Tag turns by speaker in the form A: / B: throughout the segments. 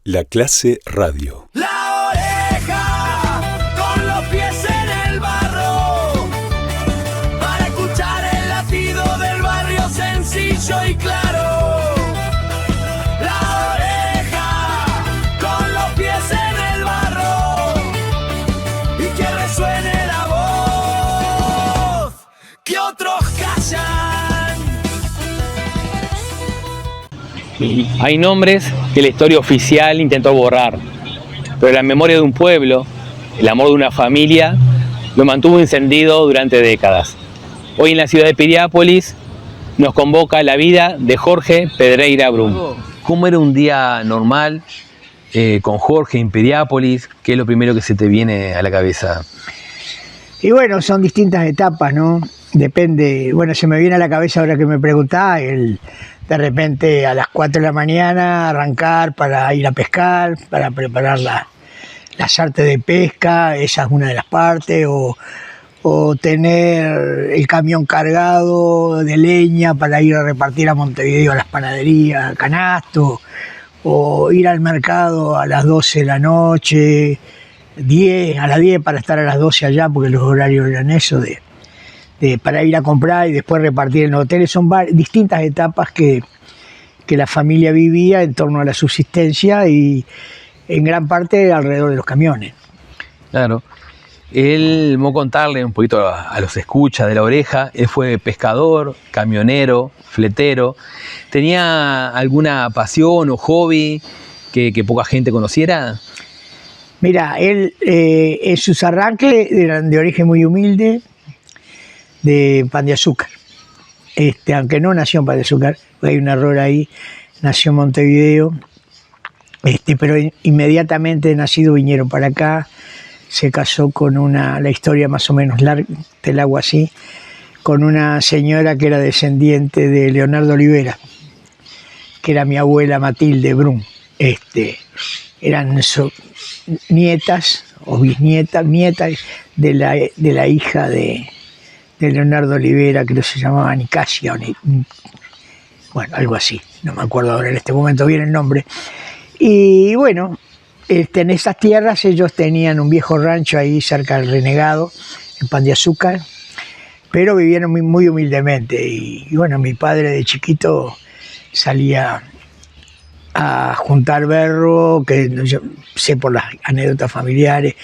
A: La Clase Radio.
B: La Oreja, con los pies en el barro, para escuchar el latido del barrio sencillo y claro. La Oreja, con los pies en el barro, y que resuene la voz que otros callan.
C: Hay nombres que la historia oficial intentó borrar, pero la memoria de un pueblo, el amor de una familia, lo mantuvo encendido durante décadas. Hoy en la ciudad de Piriápolis nos convoca la vida de Jorge Pedreira Brum. ¿Cómo era un día normal con Jorge en Piriápolis? ¿Qué es lo primero que se te viene a la cabeza?
D: Y bueno, son distintas etapas, ¿no? Depende, bueno, se me viene a la cabeza ahora que me preguntás, de repente a las 4 de la mañana arrancar para ir a pescar, para preparar las artes de pesca, esa es una de las partes, o tener el camión cargado de leña para ir a repartir a Montevideo a las panaderías, a canasto, o ir al mercado a las 12 de la noche, a las 10 para estar a las 12 allá, porque los horarios eran eso, para ir a comprar y después repartir en los hoteles. Son distintas etapas que la familia vivía en torno a la subsistencia y en gran parte alrededor de los camiones.
C: Claro. Él, vamos a contarle un poquito a los escuchas de La Oreja, él fue pescador, camionero, fletero. ¿Tenía alguna pasión o hobby que poca gente conociera?
D: Mira, él en sus arranques eran de origen muy humilde, de Pan de Azúcar. Aunque no nació en Pan de Azúcar, hay un error ahí, nació en Montevideo, pero inmediatamente nacido vinieron para acá, se casó con la historia más o menos larga, te la hago así, con una señora que era descendiente de Leonardo Olivera, que era mi abuela Matilde Brum. Eran nietas o bisnietas, de la hija de Leonardo Olivera, que se llamaba Nicasia, bueno, algo así, no me acuerdo ahora en este momento bien el nombre. Y bueno, en esas tierras ellos tenían un viejo rancho ahí cerca del Renegado, en Pan de Azúcar, pero vivían muy humildemente. Y bueno, mi padre de chiquito salía a juntar berro, que yo sé por las anécdotas familiares,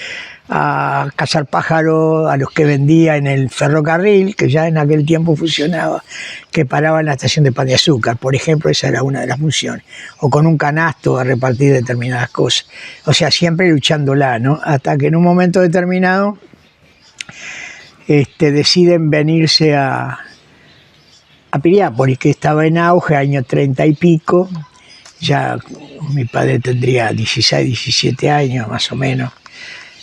D: a cazar pájaros, a los que vendía en el ferrocarril, que ya en aquel tiempo funcionaba, que paraba en la estación de Pan de Azúcar, por ejemplo. Esa era una de las funciones, o con un canasto a repartir determinadas cosas, o sea, siempre luchándola, ¿no? Hasta que en un momento determinado deciden venirse a Piriápolis, que estaba en auge, año 30 y pico, ya mi padre tendría 16, 17 años más o menos.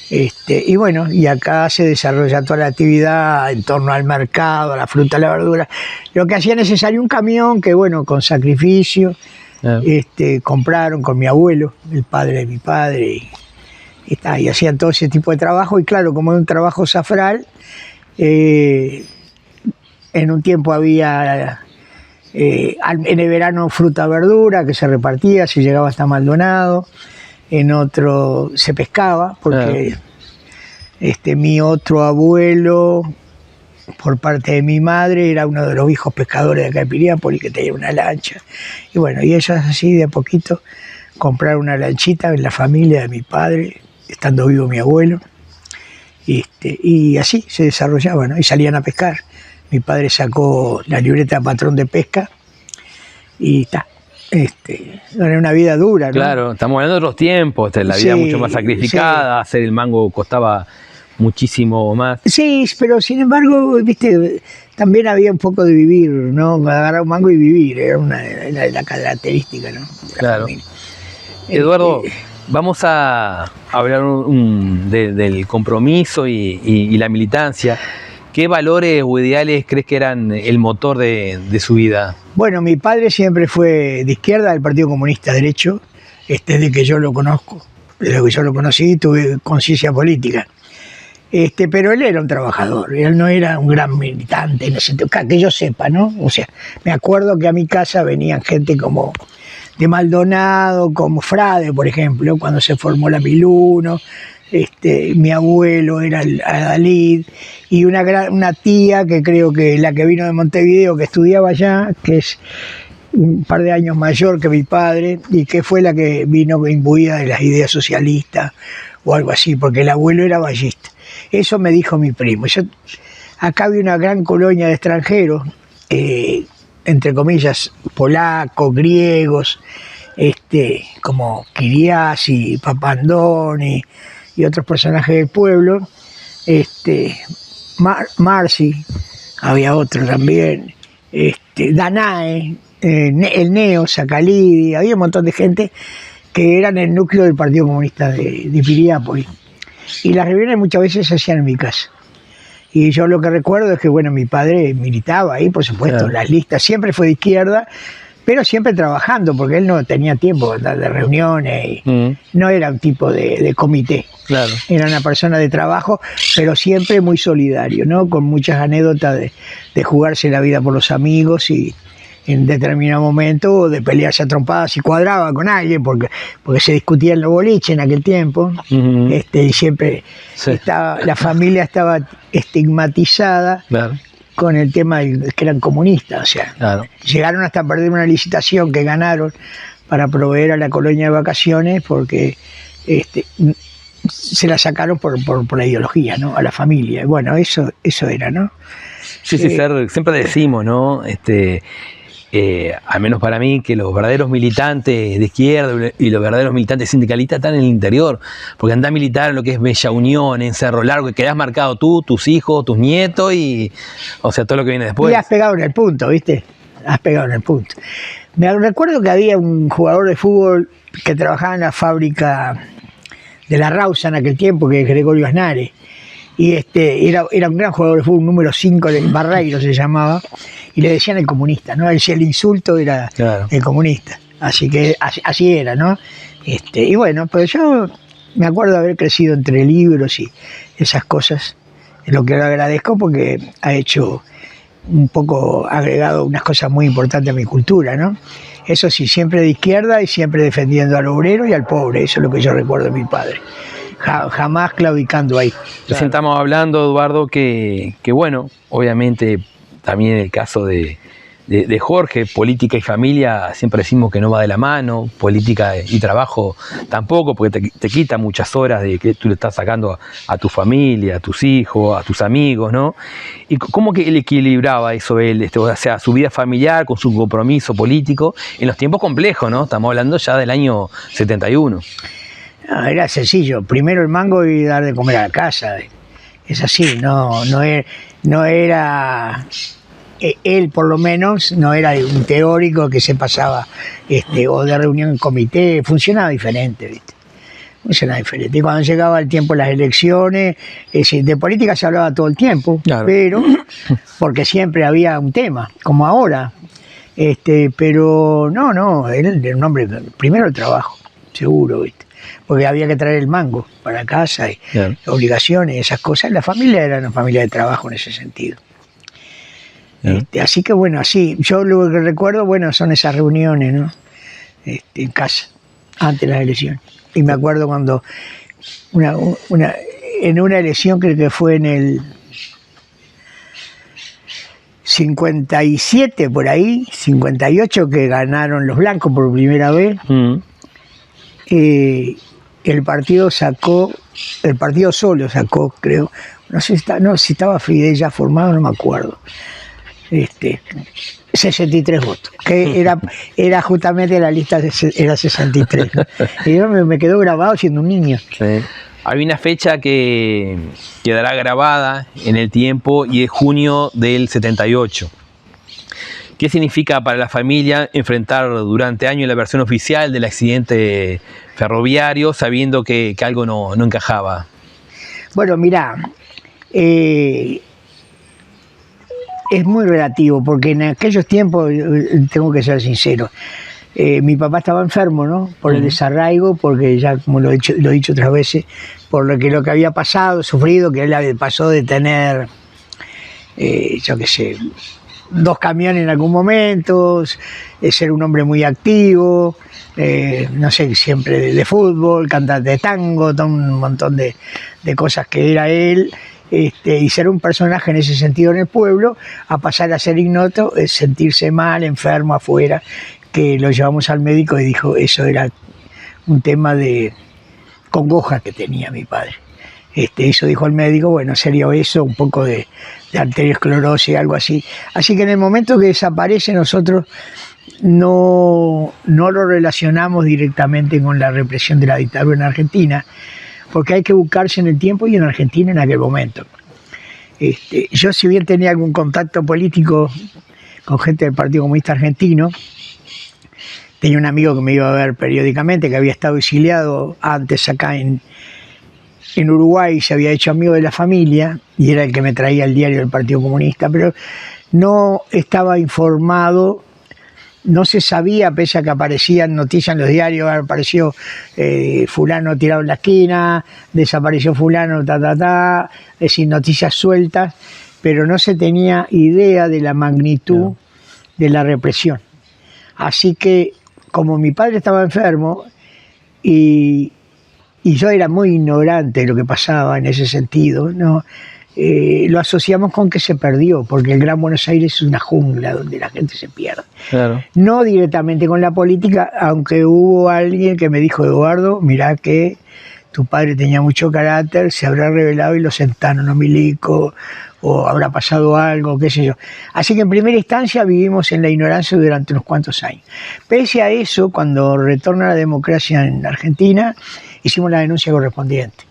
D: Y bueno, y acá se desarrolla toda la actividad en torno al mercado, a la fruta, a la verdura. Lo que hacía necesario un camión que, bueno, con sacrificio, compraron con mi abuelo, el padre de mi padre, y hacían todo ese tipo de trabajo. Y claro, como es un trabajo zafral, en un tiempo había, en el verano, fruta, verdura, que se repartía, se llegaba hasta Maldonado. En otro se pescaba, porque mi otro abuelo, por parte de mi madre, era uno de los viejos pescadores de acá de Piriápolis, que tenía una lancha. Y bueno, y ellos así de a poquito compraron una lanchita en la familia de mi padre, estando vivo mi abuelo, y así se desarrollaba, ¿no? Y salían a pescar. Mi padre sacó la libreta de patrón de pesca y está. Era una vida dura, ¿no? Claro,
C: estamos hablando de otros tiempos, la vida mucho más sacrificada, hacer el mango costaba muchísimo más.
D: Sí, pero sin embargo, viste, también había un poco de vivir, ¿no? Agarrar un mango y vivir, era la característica, ¿no?
C: Claro. Eduardo, vamos a hablar del compromiso y la militancia. ¿Qué valores o ideales crees que eran el motor de su vida?
D: Bueno, mi padre siempre fue de izquierda, del Partido Comunista derecho, desde que yo lo conozco, desde que yo lo conocí tuve conciencia política. Pero él era un trabajador, él no era un gran militante, en ese sentido, que yo sepa, ¿no? O sea, me acuerdo que a mi casa venían gente como de Maldonado, como Frade, por ejemplo, cuando se formó la 1001. Mi abuelo era el Adalid, y una tía que creo que la que vino de Montevideo, que estudiaba allá, que es un par de años mayor que mi padre, y que fue la que vino imbuida de las ideas socialistas o algo así, porque el abuelo era ballista. Eso me dijo mi primo. Acá había una gran colonia de extranjeros, entre comillas, polacos, griegos, como Kiriasi, Papandoni y otros personajes del pueblo. Marci, había otro también, Danae, el Neo, Sacalidi, había un montón de gente que eran el núcleo del Partido Comunista de Piriápolis. Y las reuniones muchas veces se hacían en mi casa. Y yo lo que recuerdo es que, bueno, mi padre militaba ahí, por supuesto, claro. Las listas, siempre fue de izquierda, pero siempre trabajando, porque él no tenía tiempo de reuniones, y no era un tipo de comité. Claro. Era una persona de trabajo, pero siempre muy solidario, ¿no? Con muchas anécdotas de jugarse la vida por los amigos y en determinado momento de pelearse a trompadas si cuadraba con alguien, porque se discutía en los boliches en aquel tiempo. Y siempre la familia estaba estigmatizada. Claro. Con el tema de que eran comunistas, o sea, claro. Llegaron hasta perder una licitación que ganaron para proveer a la colonia de vacaciones, porque se la sacaron por la ideología, ¿no? A la familia. Bueno, eso era, ¿no?
E: Sí, siempre decimos, ¿no? Al menos para mí, que los verdaderos militantes de izquierda y los verdaderos militantes sindicalistas están en el interior, porque andás a militar en lo que es Bella Unión, en Cerro Largo, que quedás marcado tú, tus hijos, tus nietos, y o sea, todo lo que viene después.
D: Y has pegado en el punto, ¿viste? Has pegado en el punto. Me recuerdo que había un jugador de fútbol que trabajaba en la fábrica de la Rausa en aquel tiempo, que es Gregorio Aznárez, y era un gran jugador de fútbol, número 5, Barreiro se llamaba, y le decían el comunista, ¿no? El insulto era claro. El comunista, así que así era, ¿no? Y bueno, pues yo me acuerdo de haber crecido entre libros y esas cosas, es lo que le agradezco, porque ha hecho un poco, agregado unas cosas muy importantes a mi cultura, ¿no? Eso sí, siempre de izquierda y siempre defendiendo al obrero y al pobre, eso es lo que yo recuerdo de mi padre. Jamás claudicando ahí.
E: Recién estamos hablando, Eduardo, que bueno, obviamente también en el caso de Jorge, política y familia siempre decimos que no va de la mano, política y trabajo tampoco, porque te quita muchas horas de que tú le estás sacando a tu familia, a tus hijos, a tus amigos, ¿no? ¿Y cómo que él equilibraba eso él, o sea, su vida familiar con su compromiso político en los tiempos complejos, ¿no? Estamos hablando ya del año 71.
D: Era sencillo, primero el mango y dar de comer a la casa, es así, no era él por lo menos, no era un teórico que se pasaba o de reunión en comité, funcionaba diferente, ¿viste? Funcionaba diferente. Y cuando llegaba el tiempo de las elecciones, de política se hablaba todo el tiempo, claro. Pero porque siempre había un tema, como ahora, pero no, él era un hombre, primero el trabajo, seguro, ¿viste? Porque había que traer el mango para casa y claro. Obligaciones, esas cosas. La familia era una familia de trabajo en ese sentido. Así que bueno, así, yo lo que recuerdo, bueno, son esas reuniones, ¿no? En casa, antes de las elecciones. Y me acuerdo cuando en una elección, creo que fue en el 57 por ahí, 58, que ganaron los blancos por primera vez. El partido solo sacó, creo, no sé si estaba Fidel ya formado, no me acuerdo, 63 votos, que era justamente la lista, era 63, ¿no? Y yo me quedó grabado siendo un niño.
E: Sí. Hay una fecha que quedará grabada en el tiempo y es junio del 78. ¿Qué significa para la familia enfrentar durante años la versión oficial del accidente ferroviario sabiendo que algo no encajaba?
D: Bueno, mirá, es muy relativo, porque en aquellos tiempos, tengo que ser sincero, mi papá estaba enfermo, ¿no? Por el desarraigo, porque ya, como lo he dicho otras veces, por lo que había pasado, sufrido, que él pasó de tener, yo qué sé, 2 camiones en algún momento, ser un hombre muy activo, no sé, siempre de fútbol, cantante de tango, todo un montón de cosas que era él, y ser un personaje en ese sentido en el pueblo, a pasar a ser ignoto, sentirse mal, enfermo afuera, que lo llevamos al médico y dijo, eso era un tema de congoja que tenía mi padre. Eso dijo el médico, bueno, sería eso, un poco de arteriosclerosis, algo así. Así que en el momento que desaparece nosotros no lo relacionamos directamente con la represión de la dictadura en Argentina, porque hay que buscarse en el tiempo y en Argentina en aquel momento. Yo, si bien tenía algún contacto político con gente del Partido Comunista Argentino, tenía un amigo que me iba a ver periódicamente, que había estado exiliado antes acá en Uruguay, se había hecho amigo de la familia y era el que me traía el diario del Partido Comunista, pero no estaba informado, no se sabía, pese a que aparecían noticias en los diarios, apareció fulano tirado en la esquina, desapareció fulano, es decir, noticias sueltas, pero no se tenía idea de la magnitud de la represión. Así que, como mi padre estaba enfermo y yo era muy ignorante de lo que pasaba en ese sentido, ¿no? Lo asociamos con que se perdió, porque el Gran Buenos Aires es una jungla donde la gente se pierde. Claro. No directamente con la política, aunque hubo alguien que me dijo, Eduardo, mirá que tu padre tenía mucho carácter, se habrá revelado y lo sentaron los milicos, o habrá pasado algo, qué sé yo. Así que en primera instancia vivimos en la ignorancia durante unos cuantos años. Pese a eso, cuando retorna la democracia en Argentina, hicimos la denuncia correspondiente.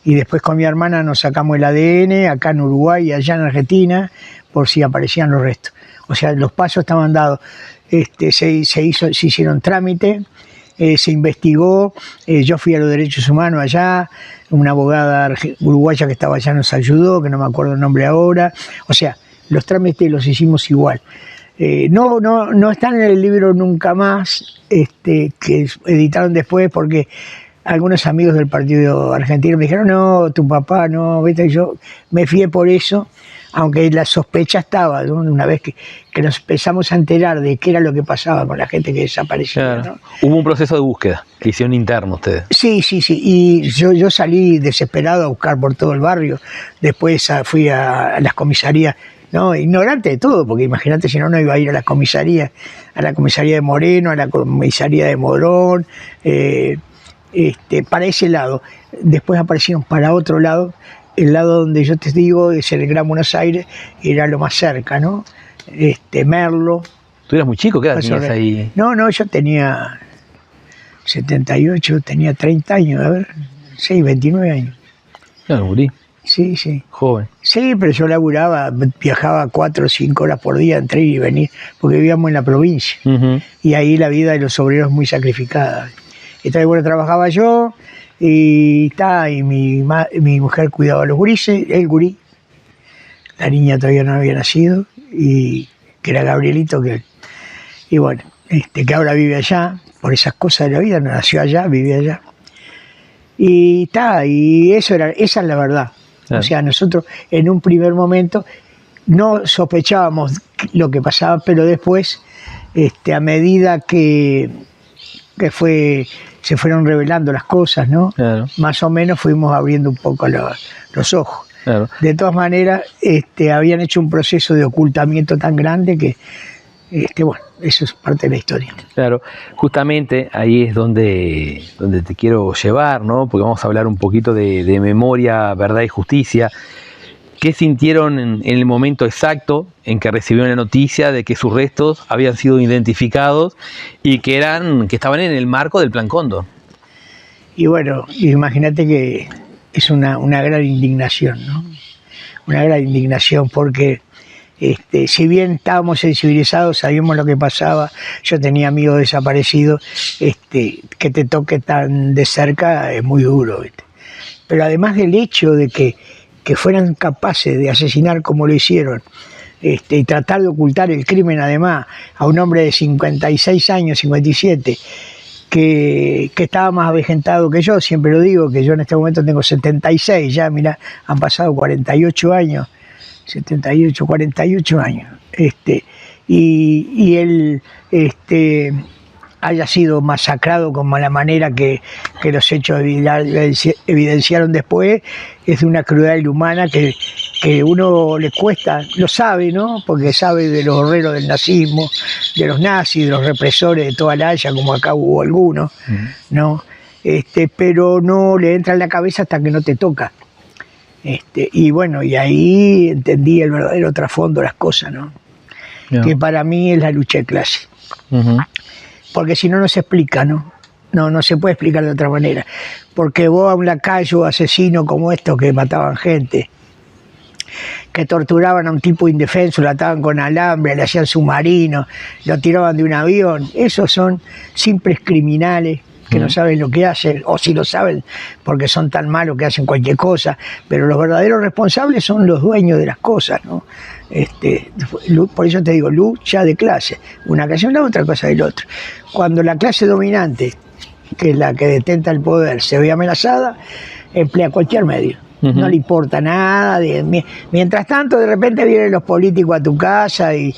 D: Y después con mi hermana nos sacamos el ADN, acá en Uruguay y allá en Argentina, por si aparecían los restos. O sea, los pasos estaban dados. Se hicieron trámite, se investigó, yo fui a los derechos humanos allá, una abogada uruguaya que estaba allá nos ayudó, que no me acuerdo el nombre ahora. O sea, los trámites los hicimos igual. No están en el libro Nunca Más, que editaron después, porque algunos amigos del partido argentino me dijeron, no, tu papá no, ¿viste? Yo me fié por eso, aunque la sospecha estaba, ¿no? Una vez que nos empezamos a enterar de qué era lo que pasaba con la gente que desaparecía.
E: Claro.
D: ¿No?
E: Hubo un proceso de búsqueda que hicieron interno ustedes.
D: Sí, y yo salí desesperado a buscar por todo el barrio, después fui a las comisarías, ¿no? Ignorante de todo, porque imagínate si no iba a ir a la comisaría de Moreno, a la comisaría de Morón, para ese lado. Después aparecieron para otro lado, el lado donde yo te digo es el Gran Buenos Aires, era lo más cerca, ¿no? Merlo.
E: ¿Tú eras muy chico? ¿Qué edad tenías ahí?
D: No, yo tenía 78, tenía 30 años, a ver, sí, 29 años.
E: Claro, gurí.
D: Sí.
E: Joven.
D: Sí, pero yo laburaba, viajaba 4 o 5 horas por día entre ir y venir, porque vivíamos en la provincia. Uh-huh. Y ahí la vida de los obreros es muy sacrificada. Entonces, bueno, trabajaba yo y mi mujer cuidaba a los gurises, el gurí, la niña todavía no había nacido, y que era Gabrielito, y bueno, que ahora vive allá, por esas cosas de la vida, no nació allá, vivía allá. Y esa es la verdad. Claro. O sea, nosotros en un primer momento no sospechábamos lo que pasaba, pero después, a medida que se fueron revelando las cosas, ¿no? Claro. Más o menos fuimos abriendo un poco los ojos. Claro. De todas maneras, habían hecho un proceso de ocultamiento tan grande que, bueno, eso es parte de la historia.
E: Claro, justamente ahí es donde te quiero llevar, ¿no? Porque vamos a hablar un poquito de memoria, verdad y justicia. ¿Qué sintieron en el momento exacto en que recibieron la noticia de que sus restos habían sido identificados y que estaban en el marco del Plan Cóndor?
D: Y bueno, imagínate que es una gran indignación, ¿no? Una gran indignación porque si bien estábamos sensibilizados, sabíamos lo que pasaba, yo tenía amigos desaparecidos, que te toque tan de cerca es muy duro, ¿viste? Pero además del hecho de que fueran capaces de asesinar como lo hicieron, y tratar de ocultar el crimen además a un hombre de 56 años, 57, que estaba más avejentado que yo, siempre lo digo, que yo en este momento tengo 76, ya mirá, han pasado 48 años, 48 años, Y él haya sido masacrado como la manera que los hechos evidenciaron después, es de una crueldad inhumana que uno le cuesta, lo sabe, ¿no? Porque sabe de los horreros del nazismo, de los nazis, de los represores de toda la Haya, como acá hubo algunos, ¿no? Pero no le entra en la cabeza hasta que no te toca. Y bueno, y ahí entendí el verdadero trasfondo de las cosas, ¿no?
E: No.
D: Que para mí es la lucha de clase. Porque si no, no se explica, ¿no? No se puede explicar de otra manera. Porque vos a un lacayo asesino como estos que mataban gente, que torturaban a un tipo indefenso, lo ataban con alambre, le hacían submarinos, lo tiraban de un avión, esos son simples criminales que no saben lo que hacen, o si lo saben porque son tan malos que hacen cualquier cosa, pero los verdaderos responsables son los dueños de las cosas, ¿no? Por eso te digo, lucha de clase, una cosa es la otra cosa del otro. Cuando la clase dominante, que es la que detenta el poder, se ve amenazada, emplea cualquier medio. No le importa nada. Mientras tanto, de repente vienen los políticos a tu casa y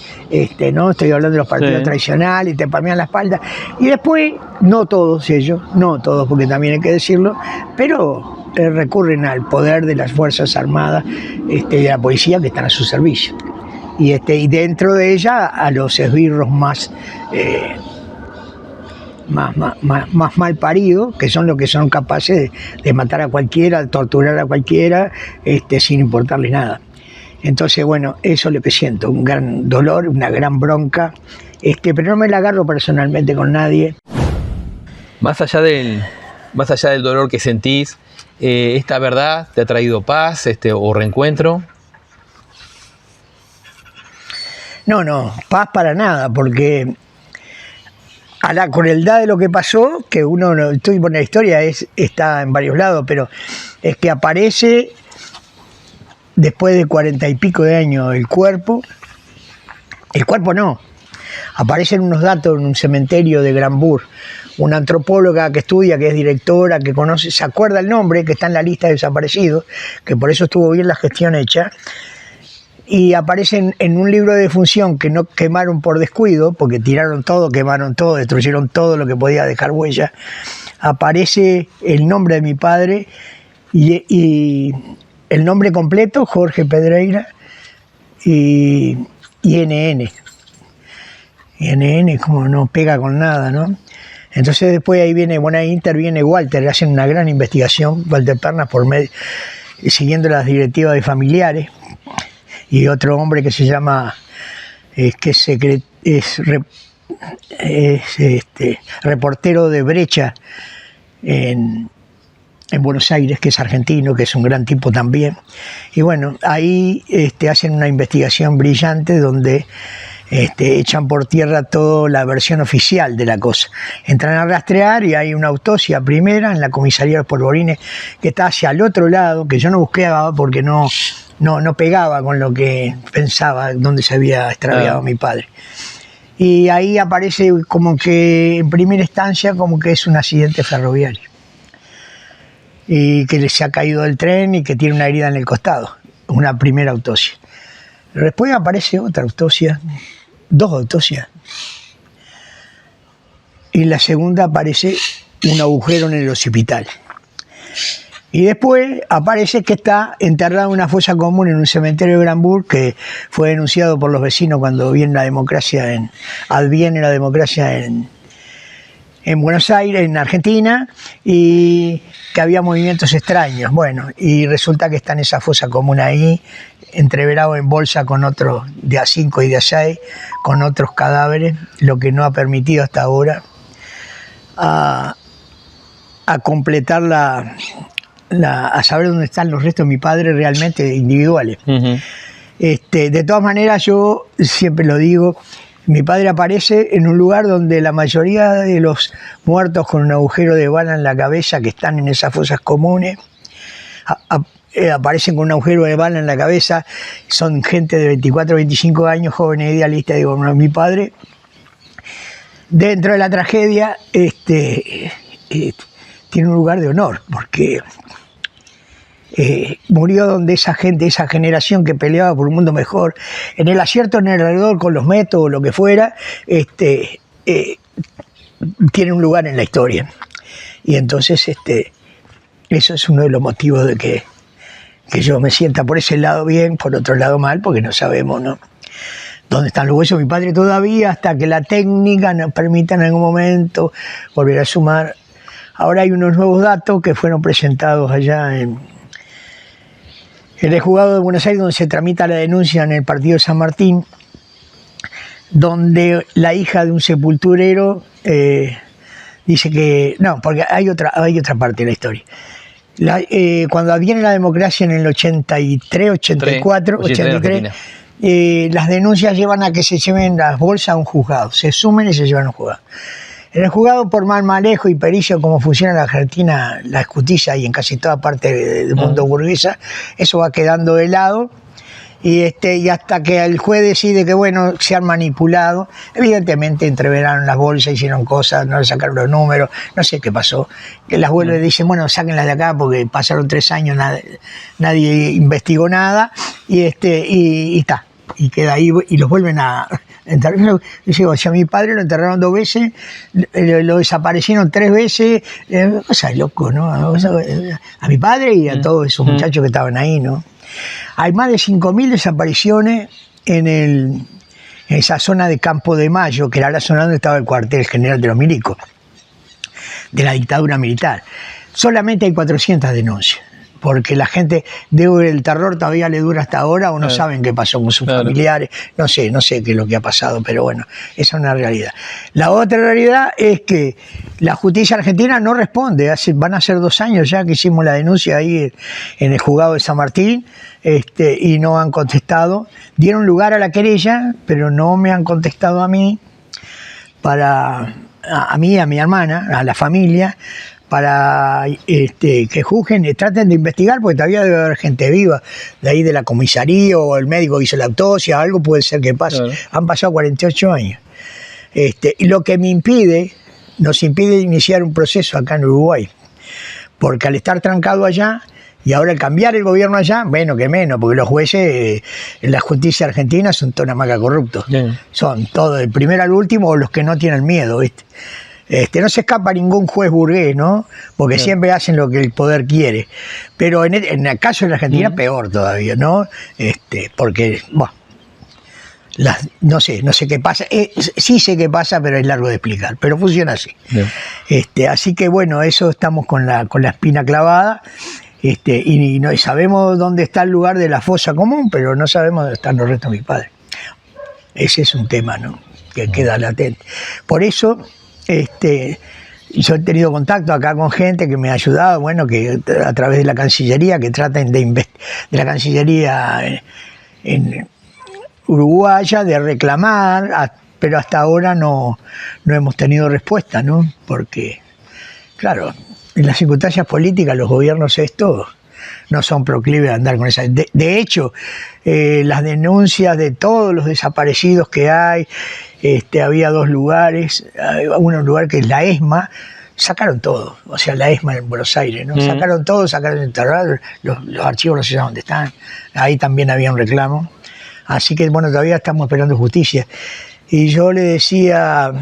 D: no estoy hablando de los partidos tradicionales, y te palmean la espalda. Y después, no todos ellos, no todos, porque también hay que decirlo, pero recurren al poder de las Fuerzas Armadas y de la policía que están a su servicio. Y dentro de ella, a los esbirros más mal paridos, que son los que son capaces de matar a cualquiera, de torturar a cualquiera, sin importarles nada. Entonces, bueno, eso es lo que siento, un gran dolor, una gran bronca, pero no me la agarro personalmente con nadie.
E: Más allá del dolor que sentís, ¿esta verdad te ha traído paz o reencuentro?
D: No, paz para nada, porque a la crueldad de lo que pasó, que uno, estoy por la historia, está en varios lados, pero es que aparece después de 40 y pico de años el cuerpo no, aparecen unos datos en un cementerio de Granburg, una antropóloga que estudia, que es directora, que conoce, se acuerda el nombre, que está en la lista de desaparecidos, que por eso estuvo bien la gestión hecha, y aparecen en un libro de defunción que no quemaron por descuido, porque tiraron todo, quemaron todo, destruyeron todo lo que podía dejar huella. Aparece el nombre de mi padre y el nombre completo, Jorge Pedreira, y NN. Y NN como no pega con nada, ¿no? Entonces después ahí interviene Walter, hacen una gran investigación, Walter Pernas, siguiendo las directivas de familiares, y otro hombre que se llama, reportero de Brecha en Buenos Aires, que es argentino, que es un gran tipo también. Y bueno, ahí hacen una investigación brillante donde echan por tierra toda la versión oficial de la cosa. Entran a rastrear y hay una autopsia primera en la comisaría de los Polvorines que está hacia el otro lado, que yo no buscaba porque no pegaba con lo que pensaba, dónde se había extraviado mi padre. Y ahí aparece como que en primera instancia como que es un accidente ferroviario y que se ha caído del tren y que tiene una herida en el costado, una primera autopsia. Después aparece otra autopsia, 2 autopsias, y en la segunda aparece un agujero en el occipital. Y después aparece que está enterrado en una fosa común en un cementerio de Granburg, que fue denunciado por los vecinos cuando adviene la democracia en Buenos Aires, en Argentina, y que había movimientos extraños. Bueno, y resulta que está en esa fosa común ahí, entreverado en bolsa con otros de A5 y de A6, con otros cadáveres, lo que no ha permitido hasta ahora a completar a saber dónde están los restos de mi padre realmente individuales. De todas maneras, yo siempre lo digo, mi padre aparece en un lugar donde la mayoría de los muertos con un agujero de bala en la cabeza que están en esas fosas comunes aparecen con un agujero de bala en la cabeza, son gente de 24 o 25 años, jóvenes idealistas. Digo, bueno, mi padre, dentro de la tragedia, tiene un lugar de honor, porque murió donde esa gente, esa generación que peleaba por un mundo mejor, en el acierto, en el error, con los métodos, lo que fuera, tiene un lugar en la historia. Y entonces eso es uno de los motivos de que yo me sienta por ese lado bien, por otro lado mal, porque no sabemos, ¿no?, dónde están los huesos de mi padre todavía, hasta que la técnica nos permita en algún momento volver a sumar. Ahora hay unos nuevos datos que fueron presentados allá en el juzgado de Buenos Aires, donde se tramita la denuncia en el partido de San Martín, donde la hija de un sepulturero dice que... No, porque hay otra parte de la historia. Cuando adviene la democracia en el 83, 84, 83, las denuncias llevan a que se lleven las bolsas a un juzgado, se sumen y se llevan a un juzgado. En el juzgado, por mal manejo y pericia, como funciona en la Argentina, la justicia y en casi toda parte del mundo burguesa, eso va quedando de lado. Y hasta que el juez decide que, bueno, se han manipulado, evidentemente entreveraron las bolsas, hicieron cosas, no le sacaron los números, no sé qué pasó, que las vuelven y dicen, bueno, sáquenlas de acá porque pasaron 3 años, nadie investigó nada, y está, y queda ahí, y los vuelven a enterrar. Digo, si a mi padre lo enterraron 2 veces, lo desaparecieron 3 veces, cosa de loco, ¿no? A mi padre y a todos esos muchachos que estaban ahí, ¿no? Hay más de 5.000 desapariciones en esa zona de Campo de Mayo, que era la zona donde estaba el cuartel general de los milicos, de la dictadura militar. Solamente hay 400 denuncias, porque la gente, el terror todavía le dura hasta ahora, o no saben qué pasó con sus familiares, no sé qué es lo que ha pasado, pero bueno, esa es una realidad. La otra realidad es que la justicia argentina no responde. Van a ser 2 años ya que hicimos la denuncia ahí en el juzgado de San Martín, y no han contestado. Dieron lugar a la querella, pero no me han contestado a mí, a mí, a mi hermana, a la familia, para que juzguen y traten de investigar, porque todavía debe haber gente viva de ahí de la comisaría, o el médico que hizo la autopsia, algo puede ser que pase. Claro. Han pasado 48 años. Y lo que nos impide iniciar un proceso acá en Uruguay, porque al estar trancado allá, y ahora al cambiar el gobierno allá, bueno, que menos, porque los jueces en la justicia argentina son toda una maca corruptos. Son todos, del primero al último, o los que no tienen miedo, ¿viste? No se escapa ningún juez burgués, ¿no? Porque siempre hacen lo que el poder quiere. Pero en el caso de la Argentina, peor todavía, ¿no? Porque, bueno, no sé qué pasa. Sí sé qué pasa, pero es largo de explicar. Pero funciona así. Así que, bueno, eso estamos con la espina clavada. Y sabemos dónde está el lugar de la fosa común, pero no sabemos dónde están los restos de mi padre. Ese es un tema, ¿no?, que queda latente. Por eso, yo he tenido contacto acá con gente que me ha ayudado, bueno, que a través de la Cancillería, que traten de la Cancillería en uruguaya, de reclamar, pero hasta ahora no hemos tenido respuesta, ¿no? Porque, claro, en las circunstancias políticas los gobiernos no son proclives a andar con esa... De hecho, las denuncias de todos los desaparecidos que hay, había 2 lugares, un lugar que es la ESMA, sacaron todo, o sea, la ESMA en Buenos Aires, ¿no? Sacaron todo, sacaron enterrado, los archivos no sé dónde están, ahí también había un reclamo, así que bueno, todavía estamos esperando justicia. Y yo le decía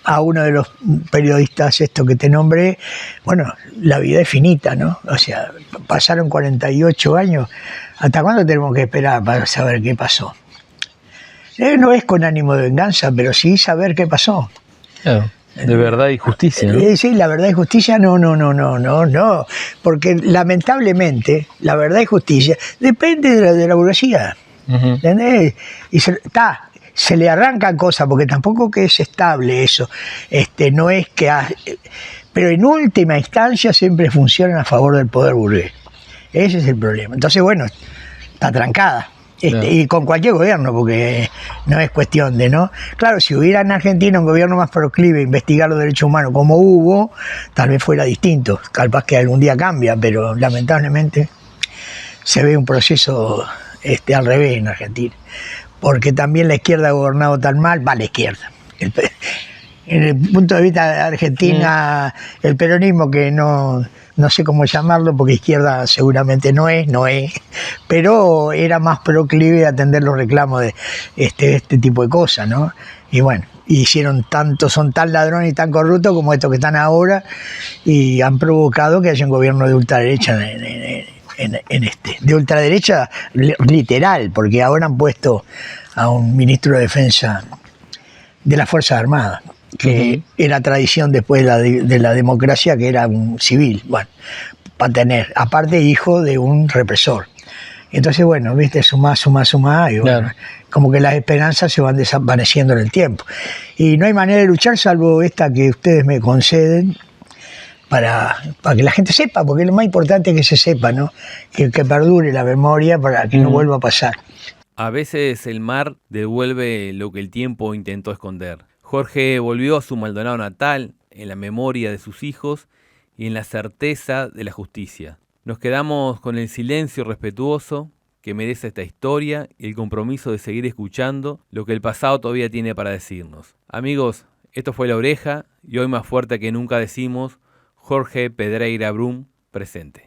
D: a uno de los periodistas que te nombré, bueno, la vida es finita, ¿no? O sea, pasaron 48 años, ¿hasta cuándo tenemos que esperar para saber qué pasó? No es con ánimo de venganza, pero sí saber qué pasó.
E: Claro, de verdad y justicia, ¿no?
D: Sí, la verdad y justicia no, porque lamentablemente la verdad y justicia depende de la burguesía, ¿entendés? Y se le arrancan cosas, porque tampoco que es estable eso, no es que... pero en última instancia siempre funcionan a favor del poder burgués. Ese es el problema. Entonces, bueno, está trancada. Y con cualquier gobierno, porque no es cuestión de, ¿no? Claro, si hubiera en Argentina un gobierno más proclive a investigar los derechos humanos como hubo, tal vez fuera distinto. Capaz que algún día cambia, pero lamentablemente se ve un proceso al revés en Argentina. Porque también la izquierda ha gobernado tan mal, la izquierda. en el punto de vista de Argentina, el peronismo, que no sé cómo llamarlo, porque izquierda seguramente no es, pero era más proclive a atender los reclamos de este tipo de cosas, ¿no? Y bueno, son tan ladrones y tan corruptos como estos que están ahora, y han provocado que haya un gobierno de ultraderecha de ultraderecha literal, porque ahora han puesto a un ministro de Defensa de las Fuerzas Armadas, que era tradición después de la democracia, que era un civil, bueno, para tener, aparte hijo de un represor. Entonces, bueno, viste, sumá, y bueno, claro, como que las esperanzas se van desvaneciendo en el tiempo. Y no hay manera de luchar salvo esta que ustedes me conceden, para que la gente sepa, porque lo más importante es que se sepa, ¿no? Que perdure la memoria para que no vuelva a pasar.
F: A veces el mar devuelve lo que el tiempo intentó esconder. Jorge volvió a su Maldonado natal, en la memoria de sus hijos y en la certeza de la justicia. Nos quedamos con el silencio respetuoso que merece esta historia y el compromiso de seguir escuchando lo que el pasado todavía tiene para decirnos. Amigos, esto fue La Oreja y hoy más fuerte que nunca decimos Jorge Pedreira Brum presente.